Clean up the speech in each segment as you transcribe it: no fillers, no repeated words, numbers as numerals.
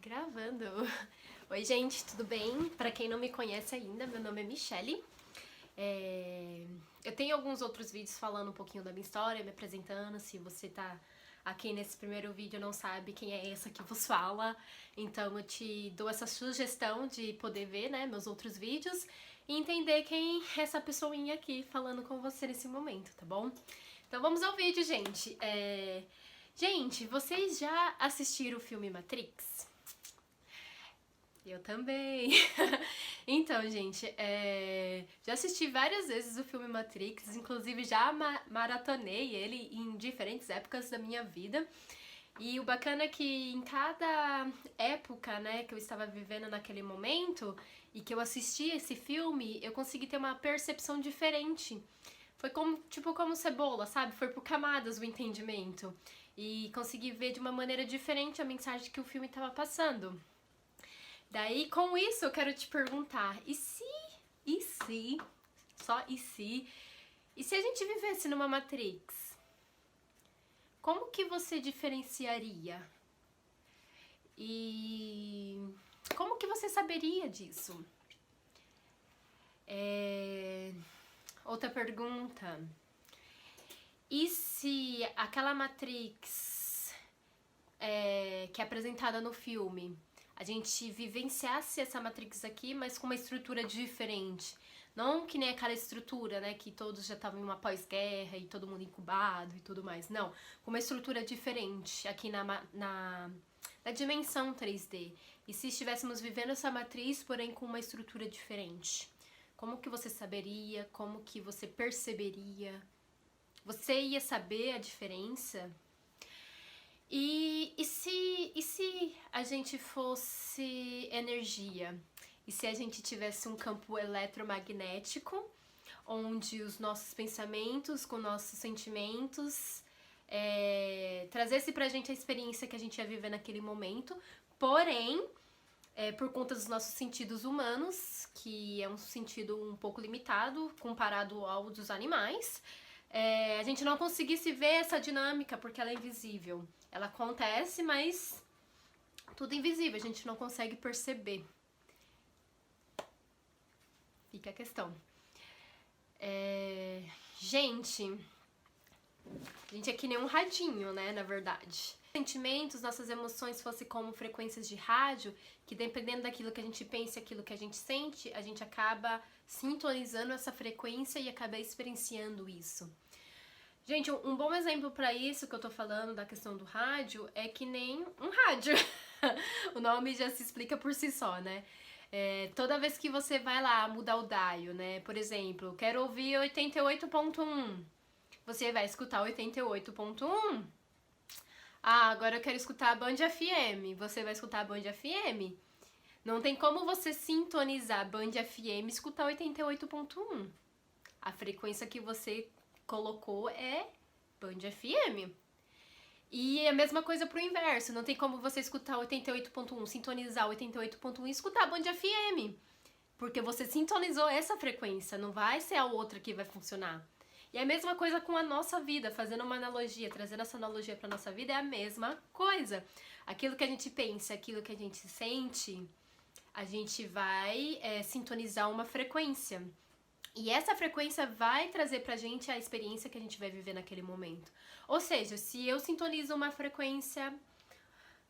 Gravando. Oi, gente, tudo bem? Pra quem não me conhece ainda, meu nome é Michele. Eu tenho alguns outros vídeos falando um pouquinho da minha história, me apresentando. Se você tá aqui nesse primeiro vídeo e não sabe quem é essa que vos fala, então eu te dou essa sugestão de poder ver, né, meus outros vídeos e entender quem é essa pessoinha aqui falando com você nesse momento, tá bom? Então vamos ao vídeo, gente. Gente, vocês já assistiram o filme Matrix? Eu também. Então, gente, já assisti várias vezes o filme Matrix, inclusive já maratonei ele em diferentes épocas da minha vida. E o bacana é que em cada época, né, que eu estava vivendo naquele momento e que eu assisti esse filme, eu consegui ter uma percepção diferente. Foi como, tipo, como cebola, sabe? Foi por camadas o entendimento. E consegui ver de uma maneira diferente a mensagem que o filme estava passando. Daí, com isso, eu quero te perguntar, só e se a gente vivesse numa Matrix? Como que você diferenciaria? E como que você saberia disso? Outra pergunta. E se aquela Matrix que é apresentada no filme, a gente vivenciasse essa Matrix aqui, mas com uma estrutura diferente? Não que nem aquela estrutura, né, que todos já estavam em uma pós-guerra e todo mundo incubado e tudo mais. Não, com uma estrutura diferente aqui na dimensão 3D. E se estivéssemos vivendo essa matriz, porém com uma estrutura diferente? Como que você saberia? Como que você perceberia? Você ia saber a diferença? E se a gente fosse energia? E se a gente tivesse um campo eletromagnético, onde os nossos pensamentos com nossos sentimentos trazesse pra gente a experiência que a gente ia viver naquele momento, porém, por conta dos nossos sentidos humanos, que é um sentido um pouco limitado comparado ao dos animais, a gente não conseguisse ver essa dinâmica porque ela é invisível. Ela acontece, mas tudo invisível, a gente não consegue perceber. Fica a questão. Gente é que nem um radinho, né, na verdade. Sentimentos, nossas emoções fossem como frequências de rádio, que dependendo daquilo que a gente pensa e aquilo que a gente sente, a gente acaba sintonizando essa frequência e acaba experienciando isso. Gente, um bom exemplo pra isso que eu tô falando da questão do rádio é que nem um rádio. O nome já se explica por si só, né? Toda vez que você vai lá mudar o dial, né? Por exemplo, quero ouvir 88.1. Você vai escutar 88.1. Ah, agora eu quero escutar a Band FM. Você vai escutar a Band FM. Não tem como você sintonizar a Band FM e escutar 88.1. A frequência que você colocou é Band FM. E a mesma coisa pro inverso, não tem como você escutar 88.1, sintonizar 88.1 e escutar Band FM. Porque você sintonizou essa frequência, não vai ser a outra que vai funcionar. E a mesma coisa com a nossa vida, fazendo uma analogia, trazendo essa analogia pra nossa vida, é a mesma coisa. Aquilo que a gente pensa, aquilo que a gente sente, a gente vai sintonizar uma frequência. E essa frequência vai trazer pra gente a experiência que a gente vai viver naquele momento. Ou seja, se eu sintonizo uma frequência,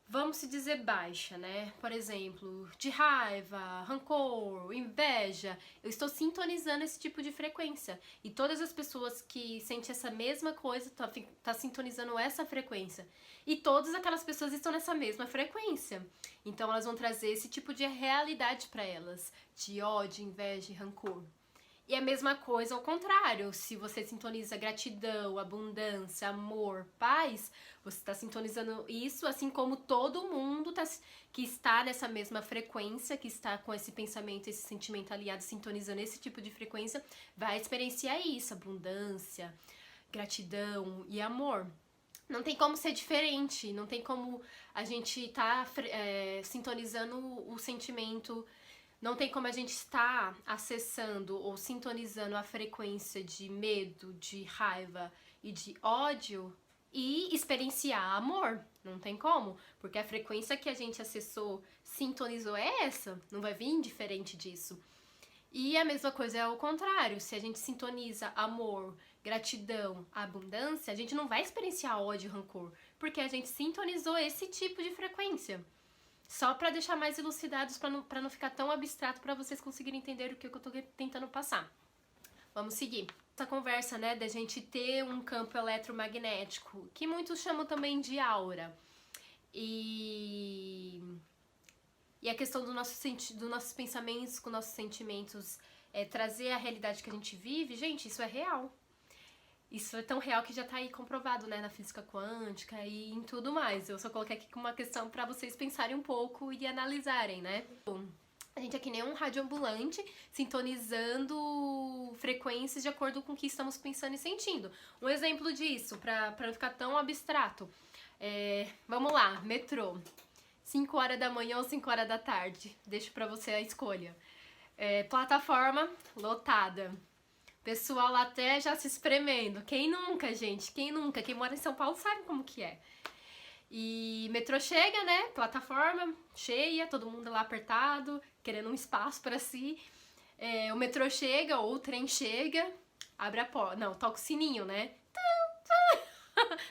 vamos se dizer baixa, né? Por exemplo, de raiva, rancor, inveja, eu estou sintonizando esse tipo de frequência. E todas as pessoas que sentem essa mesma coisa tá sintonizando essa frequência. E todas aquelas pessoas estão nessa mesma frequência. Então elas vão trazer esse tipo de realidade pra elas, de ódio, inveja e rancor. E a mesma coisa ao contrário, se você sintoniza gratidão, abundância, amor, paz, você está sintonizando isso, assim como todo mundo que está nessa mesma frequência, que está com esse pensamento, esse sentimento aliado, sintonizando esse tipo de frequência, vai experienciar isso, abundância, gratidão e amor. Não tem como ser diferente, não tem como a gente estar sintonizando o sentimento. Não tem como a gente estar acessando ou sintonizando a frequência de medo, de raiva e de ódio e experienciar amor. Não tem como, porque a frequência que a gente acessou, sintonizou é essa, não vai vir diferente disso. E a mesma coisa é ao contrário, se a gente sintoniza amor, gratidão, abundância, a gente não vai experienciar ódio e rancor, porque a gente sintonizou esse tipo de frequência. Só pra deixar mais elucidados, pra não ficar tão abstrato, pra vocês conseguirem entender o que eu tô tentando passar. Vamos seguir. Essa conversa, né, da gente ter um campo eletromagnético, que muitos chamam também de aura. E a questão dos nossos pensamentos com nossos sentimentos, trazer a realidade que a gente vive, gente, isso é real. Isso é tão real que já tá aí comprovado, né, na física quântica e em tudo mais. Eu só coloquei aqui uma questão pra vocês pensarem um pouco e analisarem, né? A gente é que nem um radioambulante, sintonizando frequências de acordo com o que estamos pensando e sentindo. Um exemplo disso, pra não ficar tão abstrato. Vamos lá, metrô. 5 horas da manhã ou 5 horas da tarde. Deixo pra você a escolha. Plataforma lotada. Pessoal lá até já se espremendo. Quem nunca, gente? Quem nunca? Quem mora em São Paulo sabe como que é. E metrô chega, né? Plataforma cheia, todo mundo lá apertado, querendo um espaço pra si. O metrô chega, ou o trem chega, abre a porta. Não, toca o sininho, né?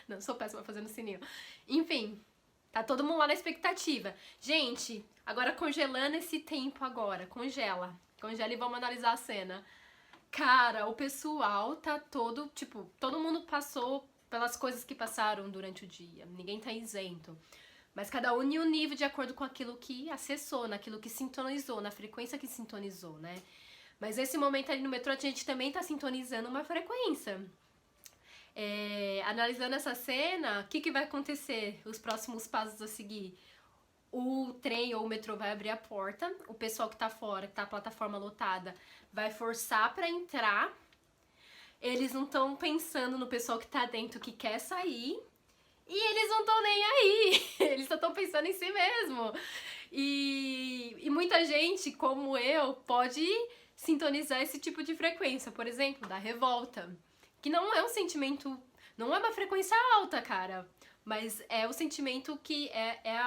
Não, sou péssima fazendo sininho. Enfim, tá todo mundo lá na expectativa. Gente, agora congelando esse tempo agora. Congela. Congela e vamos analisar a cena. Cara, o pessoal tá todo, tipo, todo mundo passou pelas coisas que passaram durante o dia. Ninguém tá isento. Mas cada um em um nível de acordo com aquilo que acessou, naquilo que sintonizou, na frequência que sintonizou, né? Mas nesse momento ali no metrô a gente também tá sintonizando uma frequência. Analisando essa cena, o que vai acontecer? Os próximos passos a seguir? O trem ou o metrô vai abrir a porta, o pessoal que tá fora, que tá a plataforma lotada, vai forçar pra entrar. Eles não estão pensando no pessoal que tá dentro que quer sair. E eles não estão nem aí. Eles só estão pensando em si mesmo. E muita gente, como eu, pode sintonizar esse tipo de frequência. Por exemplo, da revolta. Que não é um sentimento... Não é uma frequência alta, cara. Mas é o sentimento que é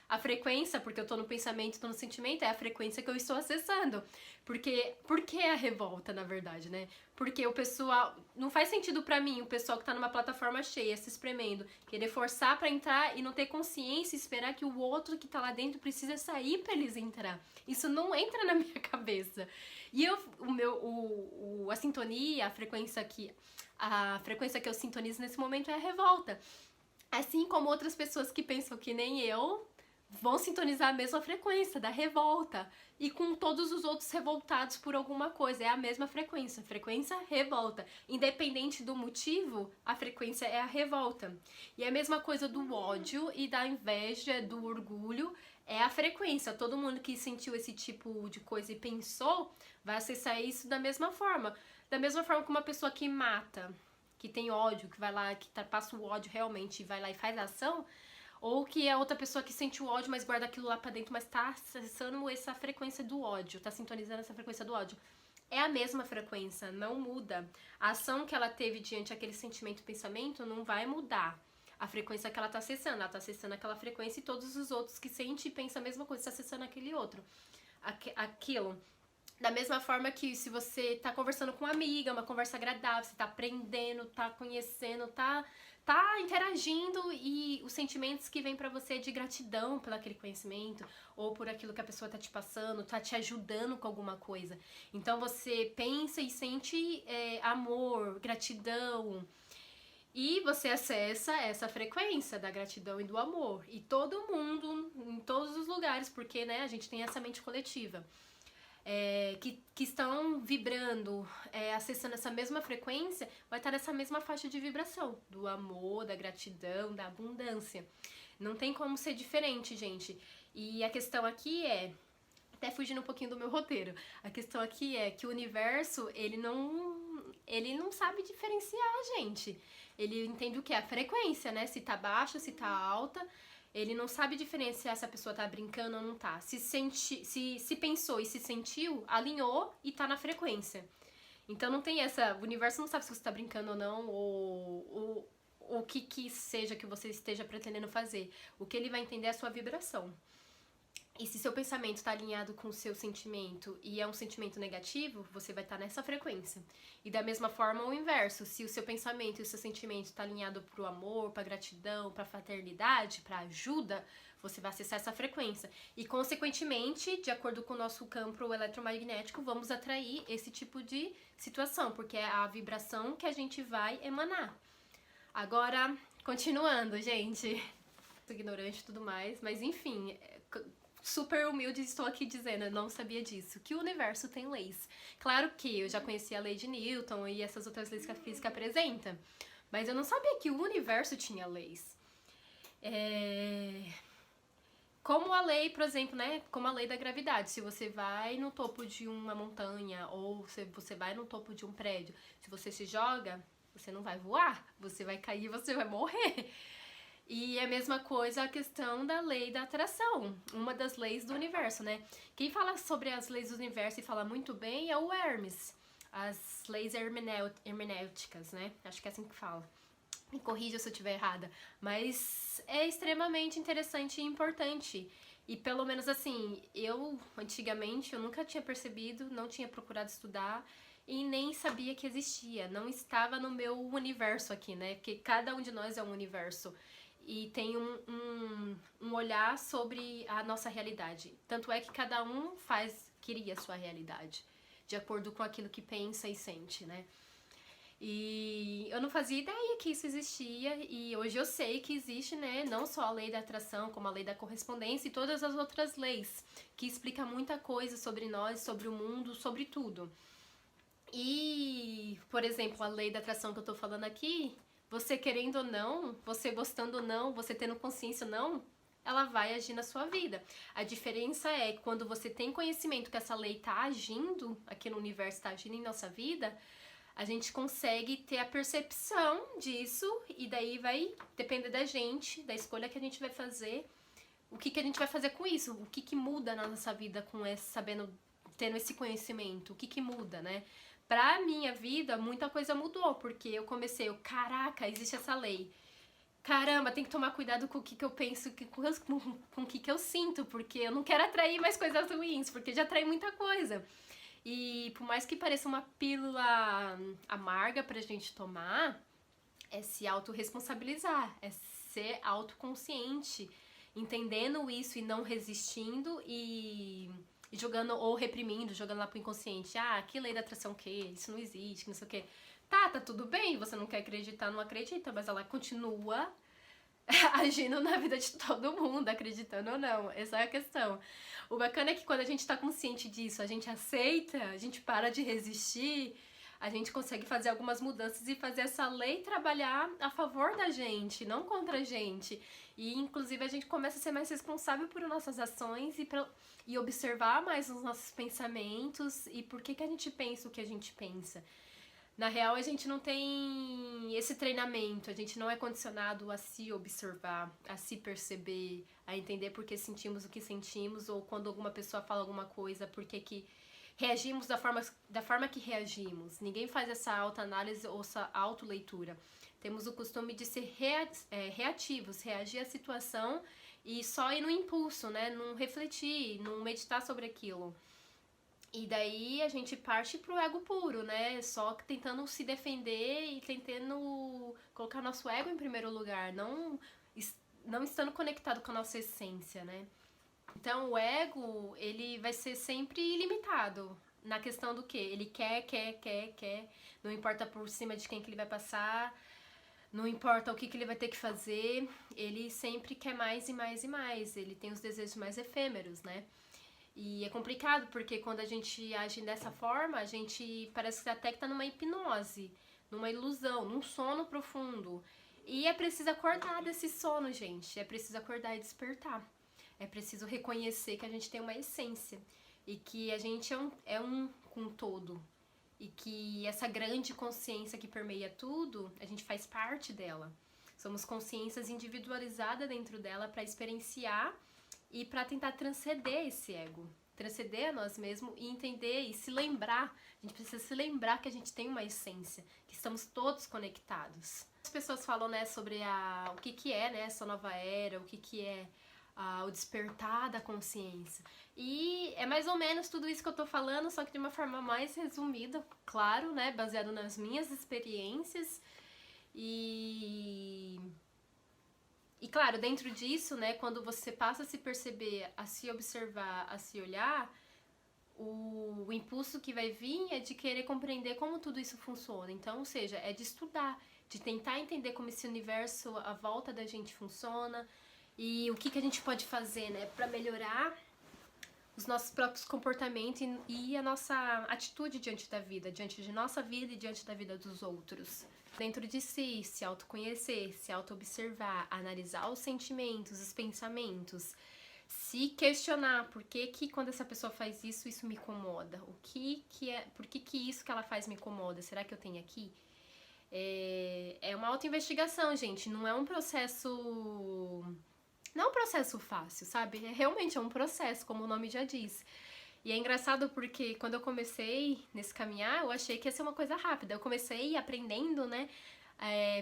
a frequência, porque eu tô no pensamento, tô no sentimento, é a frequência que eu estou acessando. Por que a revolta, na verdade, né? Porque o pessoal... Não faz sentido pra mim o pessoal que tá numa plataforma cheia, se espremendo, querer forçar pra entrar e não ter consciência e esperar que o outro que tá lá dentro precisa sair pra eles entrar. Isso não entra na minha cabeça. E a sintonia, a frequência que eu sintonizo nesse momento é a revolta. Assim como outras pessoas que pensam que nem eu vão sintonizar a mesma frequência da revolta. E com todos os outros revoltados por alguma coisa. É a mesma frequência. Frequência, revolta. Independente do motivo, a frequência é a revolta. E a mesma coisa do ódio e da inveja, do orgulho, é a frequência. Todo mundo que sentiu esse tipo de coisa e pensou, vai acessar isso da mesma forma. Da mesma forma que uma pessoa que mata, que tem ódio, que vai lá, passa o ódio realmente e vai lá e faz a ação, ou que é outra pessoa que sente o ódio, mas guarda aquilo lá pra dentro, mas tá acessando essa frequência do ódio, tá sintonizando essa frequência do ódio. É a mesma frequência, não muda. A ação que ela teve diante daquele sentimento e pensamento não vai mudar. A frequência que ela tá acessando aquela frequência e todos os outros que sentem e pensam a mesma coisa, tá acessando aquele outro. Aquilo. Da mesma forma que se você tá conversando com uma amiga, uma conversa agradável, você tá aprendendo, tá conhecendo, tá interagindo e os sentimentos que vêm pra você é de gratidão pelo aquele conhecimento ou por aquilo que a pessoa tá te passando, tá te ajudando com alguma coisa. Então você pensa e sente amor, gratidão e você acessa essa frequência da gratidão e do amor. E todo mundo, em todos os lugares, porque né, a gente tem essa mente coletiva. Que estão vibrando, acessando essa mesma frequência, vai estar nessa mesma faixa de vibração, do amor, da gratidão, da abundância. Não tem como ser diferente, gente. E a questão aqui até fugindo um pouquinho do meu roteiro, a questão aqui é que o universo, ele não sabe diferenciar, gente. Ele entende o que é a frequência, né? Se tá baixa, se tá alta. Ele não sabe diferenciar se a pessoa tá brincando ou não tá. Se pensou e se sentiu, alinhou e tá na frequência. Então não tem essa... O universo não sabe se você tá brincando ou não, o que seja que você esteja pretendendo fazer. O que ele vai entender é a sua vibração. E se seu pensamento está alinhado com o seu sentimento e é um sentimento negativo, você vai estar nessa frequência. E da mesma forma o inverso, se o seu pensamento e o seu sentimento está alinhado para o amor, para a gratidão, para a fraternidade, para a ajuda, você vai acessar essa frequência. E consequentemente, de acordo com o nosso campo eletromagnético, vamos atrair esse tipo de situação, porque é a vibração que a gente vai emanar. Agora, continuando, gente. Ignorante e tudo mais, mas enfim, super humilde estou aqui dizendo, eu não sabia disso, que o universo tem leis. Claro que eu já conhecia a lei de Newton e essas outras leis que a física apresenta, mas eu não sabia que o universo tinha leis. Como a lei, por exemplo, né, como a lei da gravidade, se você vai no topo de uma montanha ou se você vai no topo de um prédio, se você se joga, você não vai voar, você vai cair, você vai morrer. E é a mesma coisa a questão da lei da atração, uma das leis do universo, né? Quem fala sobre as leis do universo e fala muito bem é o Hermes, as leis hermenêuticas, né? Acho que é assim que fala. Me corrija se eu estiver errada, mas é extremamente interessante e importante. E pelo menos assim, eu antigamente eu nunca tinha percebido, não tinha procurado estudar e nem sabia que existia, não estava no meu universo aqui, né? Porque cada um de nós é um universo. E tem um olhar sobre a nossa realidade. Tanto é que cada um cria a sua realidade, de acordo com aquilo que pensa e sente, né? E eu não fazia ideia que isso existia, e hoje eu sei que existe, né? Não só a lei da atração, como a lei da correspondência e todas as outras leis, que explica muita coisa sobre nós, sobre o mundo, sobre tudo. E, por exemplo, a lei da atração que eu tô falando aqui, você querendo ou não, você gostando ou não, você tendo consciência ou não, ela vai agir na sua vida. A diferença é que quando você tem conhecimento que essa lei tá agindo, aqui no universo tá agindo em nossa vida, a gente consegue ter a percepção disso e daí vai depender da gente, da escolha que a gente vai fazer, o que a gente vai fazer com isso, o que muda na nossa vida com tendo esse conhecimento, o que muda, né? Pra minha vida, muita coisa mudou, porque eu comecei, caraca, existe essa lei. Caramba, tem que tomar cuidado com o que eu penso, com o que eu sinto, porque eu não quero atrair mais coisas ruins, porque já atraí muita coisa. E por mais que pareça uma pílula amarga pra gente tomar, é se autorresponsabilizar, é ser autoconsciente, entendendo isso e não resistindo e jogando ou reprimindo, jogando lá pro inconsciente. Ah, que lei da atração que? Isso não existe, que não sei o quê. Tá tudo bem, você não quer acreditar, não acredita, mas ela continua agindo na vida de todo mundo, acreditando ou não. Essa é a questão. O bacana é que quando a gente tá consciente disso, a gente aceita, a gente para de resistir, a gente consegue fazer algumas mudanças e fazer essa lei trabalhar a favor da gente, não contra a gente. E, inclusive, a gente começa a ser mais responsável por nossas ações e observar mais os nossos pensamentos e por que a gente pensa o que a gente pensa. Na real, a gente não tem esse treinamento, a gente não é condicionado a se observar, a se perceber, a entender por que sentimos o que sentimos, ou quando alguma pessoa fala alguma coisa, por que reagimos da forma que reagimos. Ninguém faz essa autoanálise ou essa autoleitura. Temos o costume de ser reativos, reagir à situação e só ir no impulso, né? Não refletir, não meditar sobre aquilo. E daí a gente parte pro ego puro, né? Só tentando se defender e tentando colocar nosso ego em primeiro lugar, não estando conectado com a nossa essência, né? Então o ego, ele vai ser sempre ilimitado na questão do quê? Ele quer, não importa por cima de quem que ele vai passar, não importa o que ele vai ter que fazer, ele sempre quer mais e mais e mais, ele tem os desejos mais efêmeros, né? E é complicado porque quando a gente age dessa forma, a gente parece que até que tá numa hipnose, numa ilusão, num sono profundo. E é preciso acordar desse sono, gente. É preciso acordar e despertar. É preciso reconhecer que a gente tem uma essência e que a gente é um com todo. E que essa grande consciência que permeia tudo, a gente faz parte dela. Somos consciências individualizadas dentro dela para experienciar e para tentar transcender esse ego. transcender a nós mesmos e entender e se lembrar. A gente precisa se lembrar que a gente tem uma essência, que estamos todos conectados. As pessoas falam, né, sobre o que é, né, essa nova era, o que é o despertar da consciência. E é mais ou menos tudo isso que eu tô falando, só que de uma forma mais resumida, claro, né, baseado nas minhas experiências. E claro, dentro disso, né, quando você passa a se perceber, a se observar, a se olhar, o impulso que vai vir é de querer compreender como tudo isso funciona. Então, ou seja, é de estudar, de tentar entender como esse universo à volta da gente funciona e o que a gente pode fazer, né, para melhorar os nossos próprios comportamentos e a nossa atitude diante da vida, diante de nossa vida e diante da vida dos outros. Dentro de si, se autoconhecer, se auto-observar, analisar os sentimentos, os pensamentos, se questionar por que quando essa pessoa faz isso, isso me incomoda. Por que isso que ela faz me incomoda? Será que eu tenho aqui? É uma autoinvestigação, gente. Não é um processo fácil, sabe? Realmente é um processo, como o nome já diz. E é engraçado porque quando eu comecei nesse caminhar, eu achei que ia ser uma coisa rápida. Eu comecei aprendendo, né,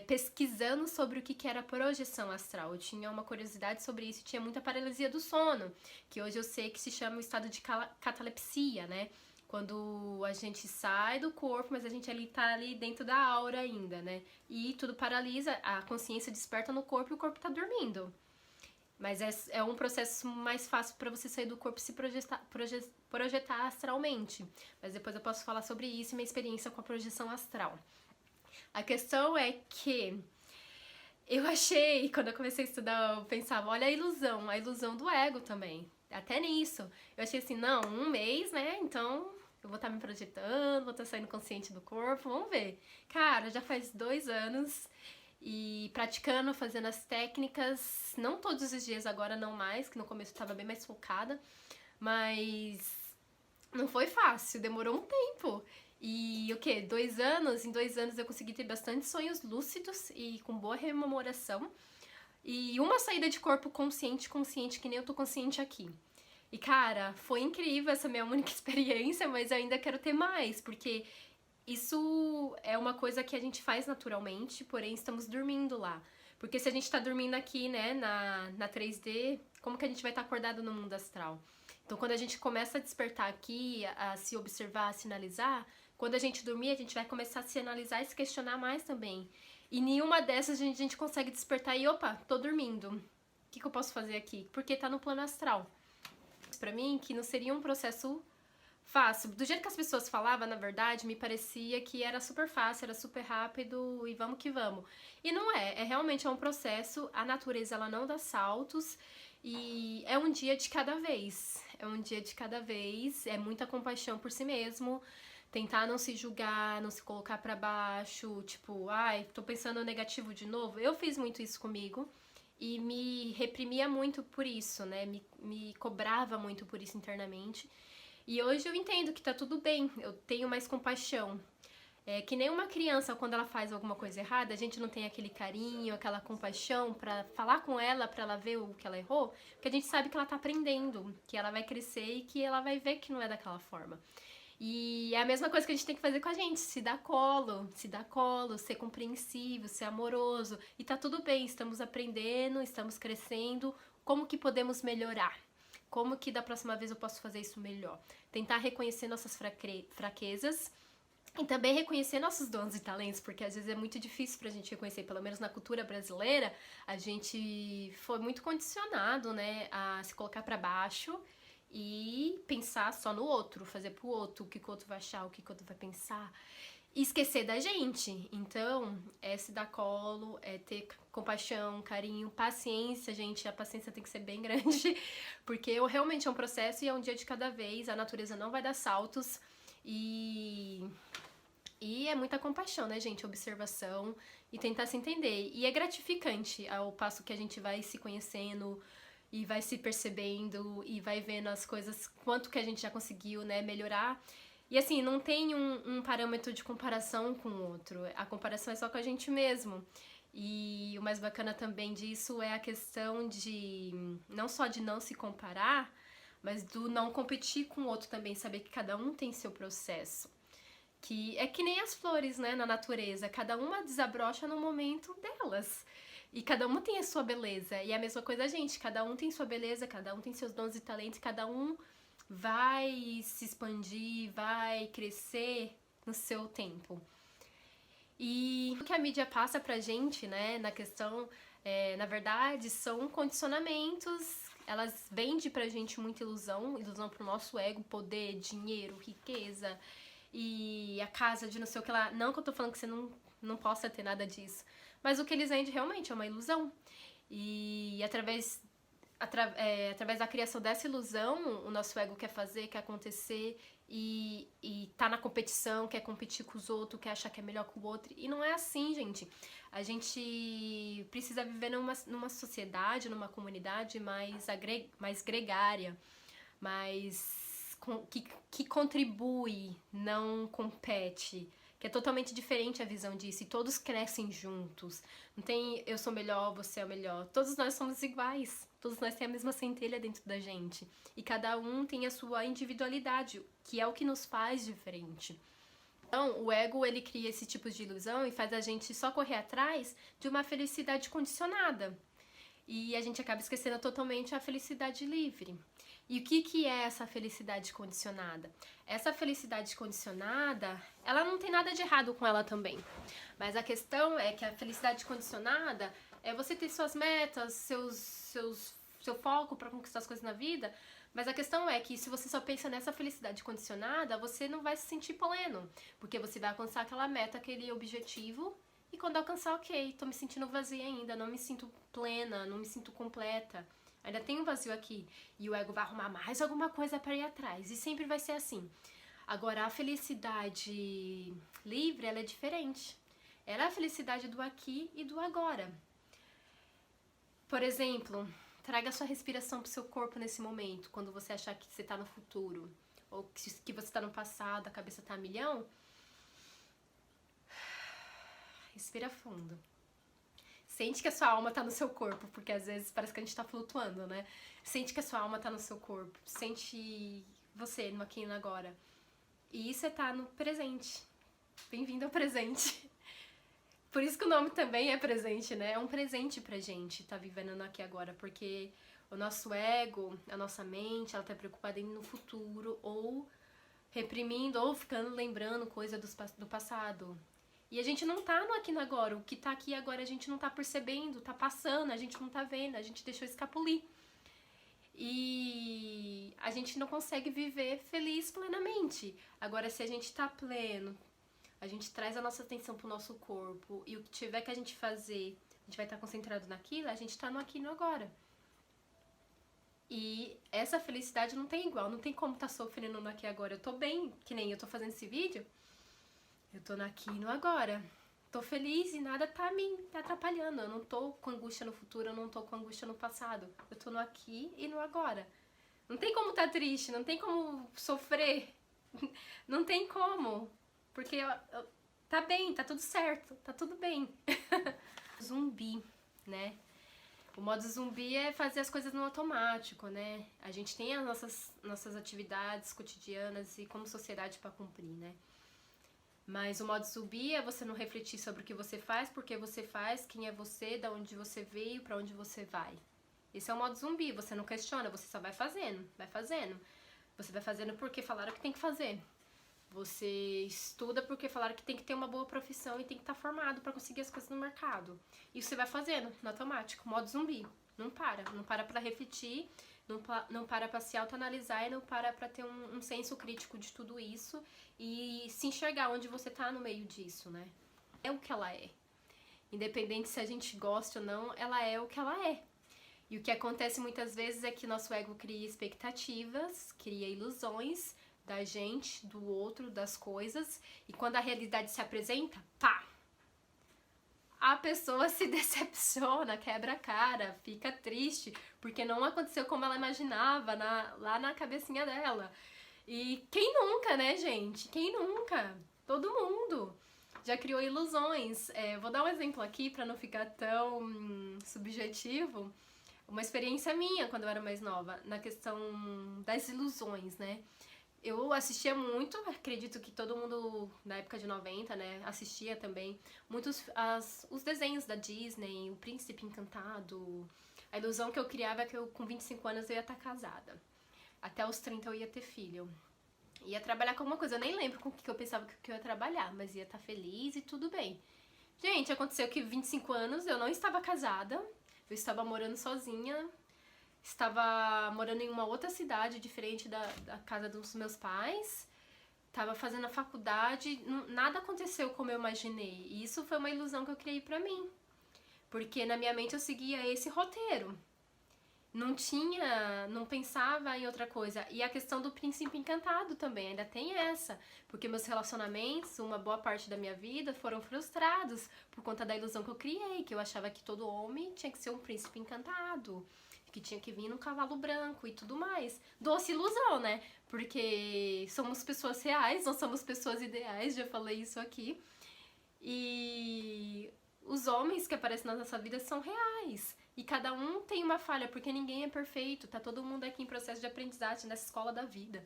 pesquisando sobre o que era projeção astral. Eu tinha uma curiosidade sobre isso, tinha muita paralisia do sono, que hoje eu sei que se chama o estado de catalepsia, né? Quando a gente sai do corpo, mas a gente tá ali dentro da aura ainda, né? E tudo paralisa, a consciência desperta no corpo e o corpo tá dormindo. Mas é um processo mais fácil para você sair do corpo e se projetar astralmente. Mas depois eu posso falar sobre isso e minha experiência com a projeção astral. A questão é que eu achei, quando eu comecei a estudar, eu pensava, olha a ilusão do ego também. Até nisso. Eu achei assim, não, 1 mês, né, então eu vou estar me projetando, vou estar saindo consciente do corpo, vamos ver. Cara, já faz 2 anos e praticando, fazendo as técnicas, não todos os dias agora, não mais, que no começo eu tava bem mais focada, mas não foi fácil, demorou um tempo. E o quê? 2 anos? Em 2 anos eu consegui ter bastante sonhos lúcidos e com boa rememoração. E uma saída de corpo consciente, que nem eu tô consciente aqui. E cara, foi incrível essa minha única experiência, mas eu ainda quero ter mais, porque isso é uma coisa que a gente faz naturalmente, porém estamos dormindo lá. Porque se a gente tá dormindo aqui, né, na 3D, como que a gente vai estar acordado no mundo astral? Então quando a gente começa a despertar aqui, a se observar, a se analisar, quando a gente dormir, a gente vai começar a se analisar e se questionar mais também. E nenhuma dessas a gente consegue despertar e, opa, tô dormindo. O que eu posso fazer aqui? Porque tá no plano astral. Pra mim, que não seria um processo fácil. Do jeito que as pessoas falavam, na verdade, me parecia que era super fácil, era super rápido e vamos que vamos. E não é, realmente um processo, a natureza ela não dá saltos e é um dia de cada vez. É um dia de cada vez, é muita compaixão por si mesmo, tentar não se julgar, não se colocar pra baixo, tipo, ai, tô pensando negativo de novo. Eu fiz muito isso comigo e me reprimia muito por isso, né? Me cobrava muito por isso internamente. E hoje eu entendo que tá tudo bem, eu tenho mais compaixão. É que nem uma criança, quando ela faz alguma coisa errada, a gente não tem aquele carinho, aquela compaixão pra falar com ela, pra ela ver o que ela errou, porque a gente sabe que ela tá aprendendo, que ela vai crescer e que ela vai ver que não é daquela forma. E é a mesma coisa que a gente tem que fazer com a gente, se dar colo, ser compreensivo, ser amoroso. E tá tudo bem, estamos aprendendo, estamos crescendo, como que podemos melhorar? Como que da próxima vez eu posso fazer isso melhor? Tentar reconhecer nossas fraquezas e também reconhecer nossos dons e talentos, porque às vezes é muito difícil pra gente reconhecer, pelo menos na cultura brasileira, a gente foi muito condicionado, né, a se colocar pra baixo e pensar só no outro, fazer pro outro, o que o outro vai achar, o que o outro vai pensar, e esquecer da gente. Então, é se dar colo, é ter compaixão, carinho, paciência, gente, a paciência tem que ser bem grande, porque realmente é um processo e é um dia de cada vez, a natureza não vai dar saltos, e é muita compaixão, né, gente, observação e tentar se entender. E é gratificante ao passo que a gente vai se conhecendo e vai se percebendo e vai vendo as coisas, quanto que a gente já conseguiu, né, melhorar. E assim, não tem um parâmetro de comparação com o outro, a comparação é só com a gente mesmo. E o mais bacana também disso é a questão de, não só de não se comparar, mas do não competir com o outro também, saber que cada um tem seu processo. Que é que nem as flores, né, na natureza, cada uma desabrocha no momento delas. E cada uma tem a sua beleza. E é a mesma coisa a gente, cada um tem sua beleza, cada um tem seus dons e talentos, cada um vai se expandir, vai crescer no seu tempo. E o que a mídia passa pra gente, né, na questão, na verdade, são condicionamentos. Elas vendem pra gente muita ilusão pro nosso ego, poder, dinheiro, riqueza e a casa de não sei o que lá. Não que eu tô falando que você não possa ter nada disso, mas o que eles vendem realmente é uma ilusão. E através da criação dessa ilusão, o nosso ego quer fazer, quer acontecer e tá na competição, quer competir com os outros, quer achar que é melhor que o outro. E não é assim, gente. A gente precisa viver numa sociedade, numa comunidade mais gregária, que contribui, não compete. Que é totalmente diferente a visão disso, e todos crescem juntos. Não tem eu sou melhor, você é o melhor. Todos nós somos iguais, todos nós temos a mesma centelha dentro da gente. E cada um tem a sua individualidade, que é o que nos faz diferente. Então, o ego, ele cria esse tipo de ilusão e faz a gente só correr atrás de uma felicidade condicionada. E a gente acaba esquecendo totalmente a felicidade livre. E o que é essa felicidade condicionada? Essa felicidade condicionada, ela não tem nada de errado com ela também. Mas a questão é que a felicidade condicionada é você ter suas metas, seu foco para conquistar as coisas na vida. Mas a questão é que se você só pensa nessa felicidade condicionada, você não vai se sentir pleno. Porque você vai alcançar aquela meta, aquele objetivo. E quando alcançar, ok, tô me sentindo vazia ainda, não me sinto plena, não me sinto completa. Ainda tem um vazio aqui. E o ego vai arrumar mais alguma coisa para ir atrás. E sempre vai ser assim. Agora, a felicidade livre, ela é diferente. Ela é a felicidade do aqui e do agora. Por exemplo, traga sua respiração pro seu corpo nesse momento. Quando você achar que você tá no futuro. Ou que você tá no passado, a cabeça tá a milhão. Respira fundo. Sente que a sua alma tá no seu corpo, porque às vezes parece que a gente tá flutuando, né? Sente que a sua alma tá no seu corpo. Sente você no aqui e no agora. E isso é tá no presente. Bem-vindo ao presente. Por isso que o nome também é presente, né? É um presente pra gente tá vivendo no aqui e agora, porque o nosso ego, a nossa mente, ela tá preocupada em ir no futuro, ou reprimindo, ou ficando lembrando coisa do passado. E a gente não tá no aqui e no agora. O que tá aqui agora a gente não tá percebendo, tá passando, a gente não tá vendo, a gente deixou escapulir. E a gente não consegue viver feliz plenamente. Agora, se a gente tá pleno, a gente traz a nossa atenção pro nosso corpo, e o que tiver que a gente fazer, a gente vai estar concentrado naquilo, a gente tá no aqui e no agora. E essa felicidade não tem igual, não tem como tá sofrendo no aqui e agora. Eu tô bem, que nem eu tô fazendo esse vídeo. Eu tô no aqui e no agora. Tô feliz e nada tá me atrapalhando. Eu não tô com angústia no futuro, eu não tô com angústia no passado. Eu tô no aqui e no agora. Não tem como tá triste, não tem como sofrer. Não tem como. Porque tá bem, tá tudo certo, tá tudo bem. Zumbi, né? O modo zumbi é fazer as coisas no automático, né? A gente tem as nossas atividades cotidianas e como sociedade pra cumprir, né? Mas o modo zumbi é você não refletir sobre o que você faz, por que você faz, quem é você, de onde você veio, pra onde você vai. Esse é o modo zumbi, você não questiona, você só vai fazendo, vai fazendo. Você vai fazendo porque falaram que tem que fazer. Você estuda porque falaram que tem que ter uma boa profissão e tem que estar formado pra conseguir as coisas no mercado. E você vai fazendo, no automático, modo zumbi. Não para pra refletir, não para pra se autoanalisar e não para pra ter um senso crítico de tudo isso e se enxergar onde você tá no meio disso, né? É o que ela é. Independente se a gente gosta ou não, ela é o que ela é. E o que acontece muitas vezes é que nosso ego cria expectativas, cria ilusões da gente, do outro, das coisas, e quando a realidade se apresenta, pá! A pessoa se decepciona, quebra a cara, fica triste, porque não aconteceu como ela imaginava lá na cabecinha dela. E quem nunca, né, gente? Quem nunca? Todo mundo já criou ilusões. Vou dar um exemplo aqui para não ficar tão subjetivo, uma experiência minha quando eu era mais nova, na questão das ilusões, né? Eu assistia muito, acredito que todo mundo na época de 90, né, assistia também os desenhos da Disney, O Príncipe Encantado. A ilusão que eu criava é que eu, com 25 anos eu ia estar casada. Até os 30 eu ia ter filho. Ia trabalhar com alguma coisa, eu nem lembro com o que eu pensava que eu ia trabalhar, mas ia estar feliz e tudo bem. Gente, aconteceu que 25 anos eu não estava casada, eu estava morando sozinha, estava morando em uma outra cidade diferente da casa dos meus pais, estava fazendo a faculdade, nada aconteceu como eu imaginei. E isso foi uma ilusão que eu criei pra mim, porque na minha mente eu seguia esse roteiro. Não pensava em outra coisa. E a questão do príncipe encantado também, ainda tem essa. Porque meus relacionamentos, uma boa parte da minha vida, foram frustrados por conta da ilusão que eu criei, que eu achava que todo homem tinha que ser um príncipe encantado, que tinha que vir num cavalo branco e tudo mais. Doce ilusão, né? Porque somos pessoas reais, não somos pessoas ideais, já falei isso aqui. E os homens que aparecem na nossa vida são reais. E cada um tem uma falha, porque ninguém é perfeito. Tá todo mundo aqui em processo de aprendizagem nessa escola da vida.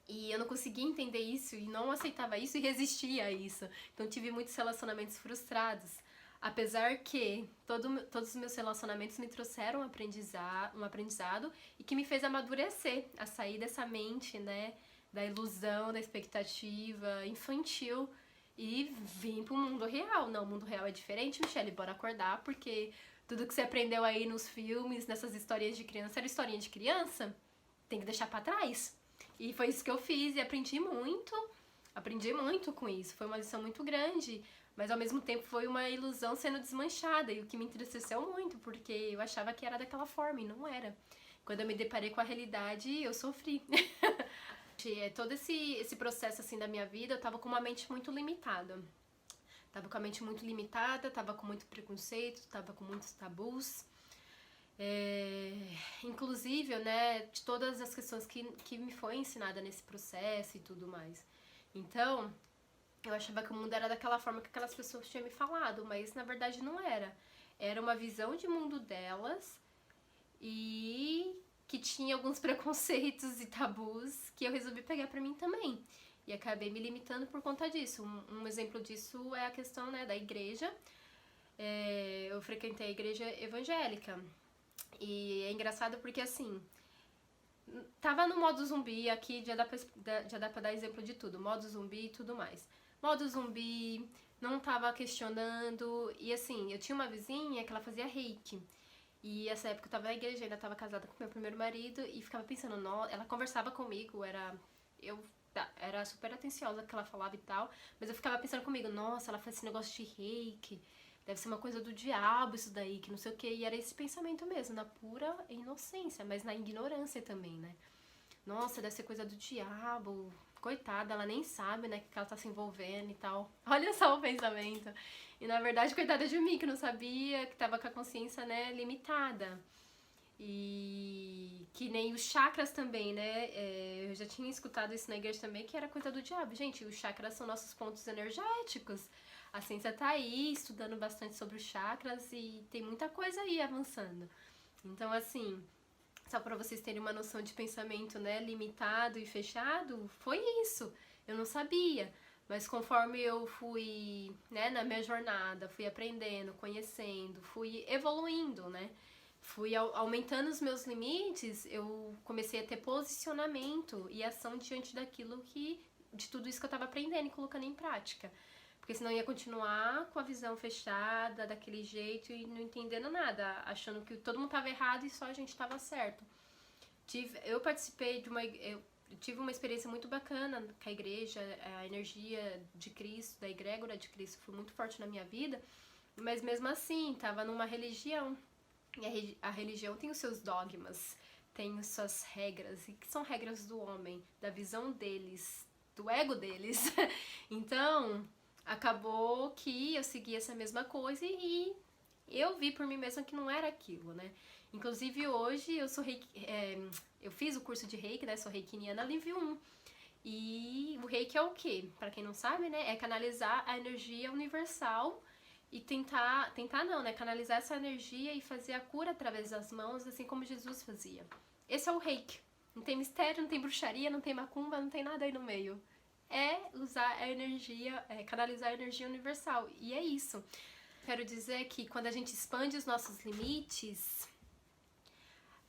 E eu não conseguia entender isso e não aceitava isso e resistia a isso. Então tive muitos relacionamentos frustrados. Apesar que todos os meus relacionamentos me trouxeram um aprendizado e que me fez amadurecer, a sair dessa mente, né, da ilusão, da expectativa infantil e vim pro mundo real. Não, o mundo real é diferente, Michelle, bora acordar, porque tudo que você aprendeu aí nos filmes, nessas historinhas de criança, era historinha de criança, tem que deixar pra trás. E foi isso que eu fiz e aprendi muito com isso. Foi uma lição muito grande, mas ao mesmo tempo foi uma ilusão sendo desmanchada, e o que me entristeceu muito, porque eu achava que era daquela forma e não era. Quando eu me deparei com a realidade, eu sofri. Todo esse processo assim da minha vida, eu tava com uma mente muito limitada. Tava com a mente muito limitada, tava com muito preconceito, tava com muitos tabus. Inclusive, né, de todas as questões que me foi ensinada nesse processo e tudo mais. Então, eu achava que o mundo era daquela forma que aquelas pessoas tinham me falado, mas na verdade não era. Era uma visão de mundo delas e que tinha alguns preconceitos e tabus que eu resolvi pegar pra mim também. E acabei me limitando por conta disso. Um exemplo disso é a questão, né, da igreja. Eu frequentei a igreja evangélica. E é engraçado porque, assim, tava no modo zumbi, aqui já dá pra dar exemplo de tudo. Modo zumbi e tudo mais. Modo zumbi, não tava questionando. E, assim, eu tinha uma vizinha que ela fazia reiki. E essa época eu tava na igreja, ainda tava casada com meu primeiro marido. E ficava pensando, ela conversava comigo, era super atenciosa que ela falava e tal, mas eu ficava pensando comigo, nossa, ela faz esse negócio de reiki, deve ser uma coisa do diabo isso daí, que não sei o que, e era esse pensamento mesmo, na pura inocência, mas na ignorância também, né? Nossa, deve ser coisa do diabo, coitada, ela nem sabe, né, que ela tá se envolvendo e tal. Olha só o pensamento. E na verdade, coitada de mim, que não sabia, que tava com a consciência, né, limitada. E que nem os chakras também, né? Eu já tinha escutado isso na igreja também, que era coisa do diabo. Gente, os chakras são nossos pontos energéticos. A ciência tá aí estudando bastante sobre os chakras e tem muita coisa aí avançando. Então, assim, só pra vocês terem uma noção de pensamento, né, limitado e fechado, foi isso. Eu não sabia. Mas conforme eu fui, né, na minha jornada, fui aprendendo, conhecendo, fui evoluindo, né? Fui aumentando os meus limites, eu comecei a ter posicionamento e ação diante de tudo isso que eu tava aprendendo e colocando em prática. Porque senão eu ia continuar com a visão fechada, daquele jeito e não entendendo nada, achando que todo mundo tava errado e só a gente tava certo. Eu tive uma experiência muito bacana com a igreja, a energia de Cristo, da egrégora de Cristo foi muito forte na minha vida, mas mesmo assim, tava numa religião. E a religião tem os seus dogmas, tem as suas regras, e que são regras do homem, da visão deles, do ego deles. Então, acabou que eu segui essa mesma coisa e eu vi por mim mesma que não era aquilo, né? Inclusive hoje eu sou eu fiz o curso de reiki, né? Sou reikiniana nível 1. E o reiki é o quê? Pra quem não sabe, né? É canalizar a energia universal e tentar não, né? Canalizar essa energia e fazer a cura através das mãos, assim como Jesus fazia. Esse é o reiki. Não tem mistério, não tem bruxaria, não tem macumba, não tem nada aí no meio. É usar a energia, canalizar a energia universal. E é isso. Quero dizer que quando a gente expande os nossos limites,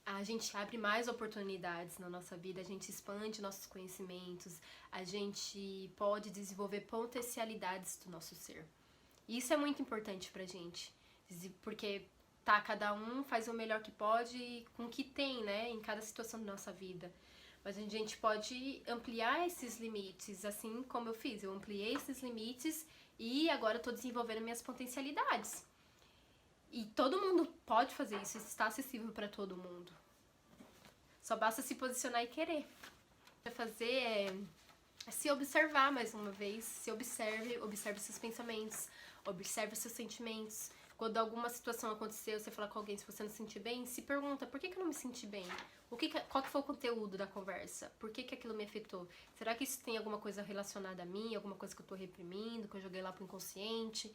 a gente abre mais oportunidades na nossa vida, a gente expande nossos conhecimentos, a gente pode desenvolver potencialidades do nosso ser. E isso é muito importante pra gente, porque cada um faz o melhor que pode com o que tem, né, em cada situação da nossa vida. Mas a gente pode ampliar esses limites, assim como eu fiz. Eu ampliei esses limites e agora eu tô desenvolvendo minhas potencialidades. E todo mundo pode fazer isso, isso está acessível para todo mundo. Só basta se posicionar e querer. Fazer é se observar mais uma vez, se observe seus pensamentos, observe seus sentimentos. Quando alguma situação aconteceu, você falar com alguém, se você não se sentir bem, se pergunta, por que eu não me senti bem? Qual que foi o conteúdo da conversa? Por que aquilo me afetou? Será que isso tem alguma coisa relacionada a mim? Alguma coisa que eu tô reprimindo, que eu joguei lá pro inconsciente?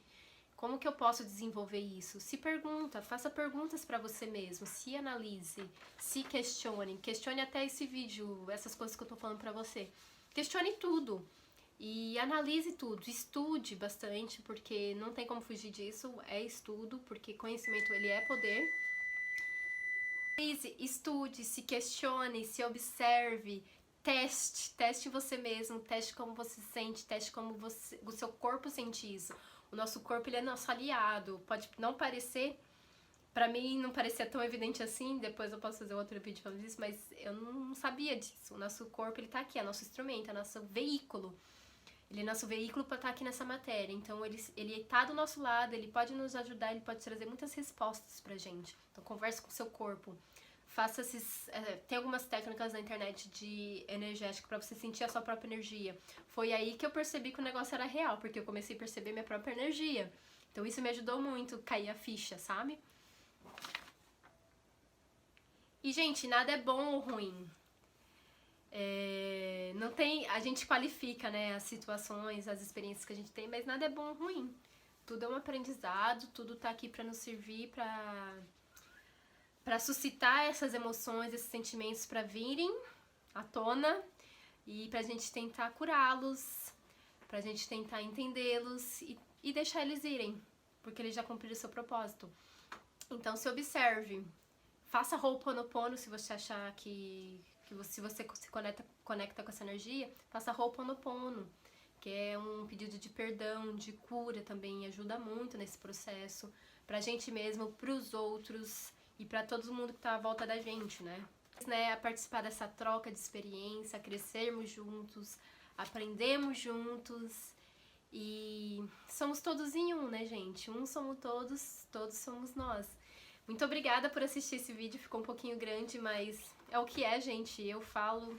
Como que eu posso desenvolver isso? Se pergunta, faça perguntas pra você mesmo, se analise, se questione até esse vídeo, essas coisas que eu tô falando pra você. Questione tudo. E analise tudo, estude bastante, porque não tem como fugir disso, é estudo, porque conhecimento ele é poder. Estude, se questione, se observe, teste você mesmo, teste como você se sente, teste como o seu corpo sente isso. O nosso corpo ele é nosso aliado, pode não parecer, pra mim não parecia tão evidente assim, depois eu posso fazer outro vídeo falando disso, mas eu não sabia disso. O nosso corpo ele tá aqui, é nosso instrumento, é nosso veículo. Ele é nosso veículo para estar aqui nessa matéria. Então, ele tá do nosso lado, ele pode nos ajudar, ele pode trazer muitas respostas pra gente. Então, converse com o seu corpo. Faça tem algumas técnicas na internet de energético para você sentir a sua própria energia. Foi aí que eu percebi que o negócio era real, porque eu comecei a perceber minha própria energia. Então, isso me ajudou muito, cair a ficha, sabe? E, gente, nada é bom ou ruim. Não tem, a gente qualifica, né, as situações, as experiências que a gente tem, mas nada é bom ou ruim. Tudo é um aprendizado, tudo tá aqui pra nos servir, pra suscitar essas emoções, esses sentimentos pra virem à tona e pra gente tentar curá-los, pra gente tentar entendê-los e deixar eles irem, porque eles já cumpriram o seu propósito. Então se observe, faça Ho'oponopono se você achar que se você se conecta com essa energia, faça Ho'oponopono, que é um pedido de perdão, de cura também, ajuda muito nesse processo, pra gente mesmo, pros outros e pra todo mundo que tá à volta da gente, né? A participar dessa troca de experiência, crescermos juntos, aprendemos juntos e somos todos em um, né, gente? Um somos todos, todos somos nós. Muito obrigada por assistir esse vídeo, ficou um pouquinho grande, mas é o que é, gente, eu falo,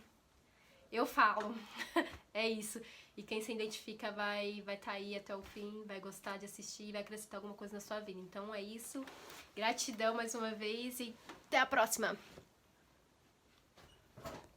é isso. E quem se identifica vai tá aí até o fim, vai gostar de assistir, vai acrescentar alguma coisa na sua vida. Então é isso, gratidão mais uma vez e até a próxima!